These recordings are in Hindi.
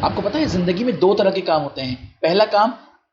आपको पता है ज़िंदगी में दो तरह के काम होते हैं। पहला काम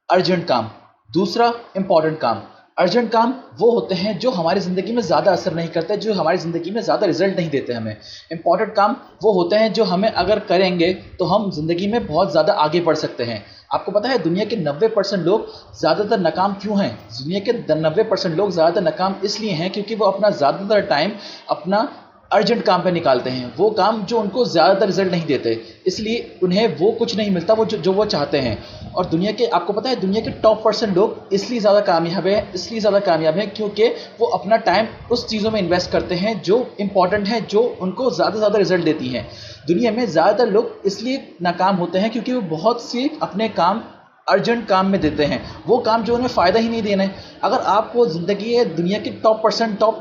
अर्जेंट काम, दूसरा इंपॉर्टेंट काम। अर्जेंट काम वो होते हैं जो हमारी ज़िंदगी में ज़्यादा असर नहीं करते, जो हमारी ज़िंदगी में ज़्यादा रिजल्ट नहीं देते हमें। इंपॉर्टेंट काम वो होते हैं जो हमें अगर करेंगे तो हम ज़िंदगी में बहुत ज़्यादा आगे बढ़ सकते हैं। आपको पता है दुनिया के 90% लोग ज़्यादातर नाकाम क्यों हैं? दुनिया के 90% लोग ज़्यादातर नाकाम इसलिए हैं क्योंकि वो अपना ज़्यादातर टाइम अपना अर्जेंट काम पे निकालते हैं, वो काम जो उनको ज़्यादातर रिजल्ट नहीं देते, इसलिए उन्हें वो कुछ नहीं मिलता वो जो वो चाहते हैं। और दुनिया के आपको पता है दुनिया के टॉप % लोग इसलिए ज़्यादा कामयाब हैं क्योंकि वो अपना टाइम उस चीज़ों में इन्वेस्ट करते हैं जो इंपॉर्टेंट हैं, जो उनको ज़्यादा से ज़्यादा रिजल्ट देती हैं। दुनिया में ज़्यादातर लोग इसलिए नाकाम होते हैं क्योंकि वो बहुत सी अपने काम अर्जेंट काम में देते हैं, वो काम जो उन्हें फ़ायदा ही नहीं देना है। अगर आपको ज़िंदगी है दुनिया के टॉप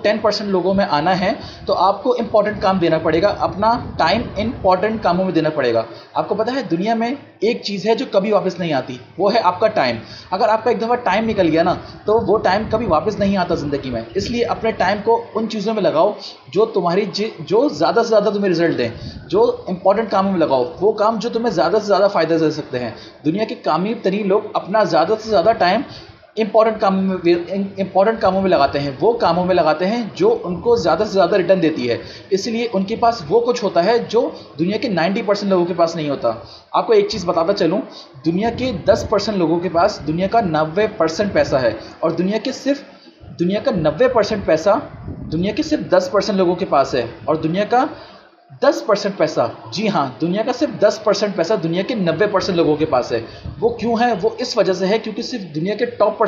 10% लोगों में आना है तो आपको इंपॉर्टेंट काम देना पड़ेगा, अपना टाइम इंपॉर्टेंट कामों में देना पड़ेगा। आपको पता है दुनिया में एक चीज़ है जो कभी वापस नहीं आती, वो है आपका टाइम। अगर आपका एक दफ़ा टाइम निकल गया ना तो वो टाइम कभी वापस नहीं आता ज़िंदगी में। इसलिए अपने टाइम को उन चीज़ों में लगाओ जो तुम्हारी जो ज़्यादा से ज़्यादा तुम्हें रिजल्ट दें, जो इंपॉर्टेंट कामों में लगाओ, वो काम जो तुम्हें ज़्यादा से ज़्यादा फ़ायदा दे सकते हैं। दुनिया के कामयाब लोग अपना ज़्यादा से ज़्यादा टाइम इंपॉर्टेंट कामों में लगाते हैं, वो कामों में लगाते हैं जो उनको ज़्यादा से ज़्यादा रिटर्न देती है। इसलिए उनके पास वो कुछ होता है जो दुनिया के 90% लोगों के पास नहीं होता। आपको एक चीज़ बताता चलूँ, दुनिया के 10% लोगों के पास दुनिया का 90% पैसा है और दुनिया का 90% पैसा दुनिया के सिर्फ 10% लोगों के पास है और दुनिया का 10% पैसा, जी हाँ, दुनिया का सिर्फ 10% पैसा दुनिया के 90% लोगों के पास है। वो क्यों है? वो इस वजह से है क्योंकि सिर्फ दुनिया के टॉप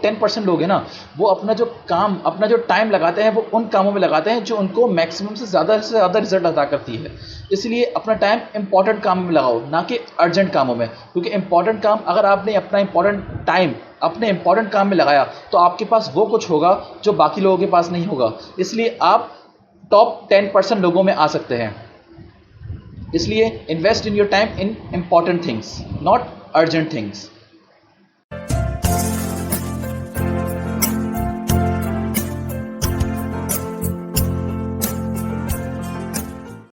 10% लोग हैं ना, वो अपना जो टाइम लगाते हैं वो उन कामों में लगाते हैं जो उनको मैक्सिमम से ज़्यादा रिजल्ट अदा करती है। इसलिए अपना टाइम इंपॉर्टेंट कामों में लगाओ, ना कि अर्जेंट कामों में, क्योंकि इंपॉर्टेंट काम अगर आपने अपना इंपॉर्टेंट टाइम अपने इंपॉर्टेंट काम में लगाया तो आपके पास वो कुछ होगा जो बाकी लोगों के पास नहीं होगा। इसलिए आप टॉप 10% लोगों में आ सकते हैं। इसलिए invest in your time in important things, not urgent things.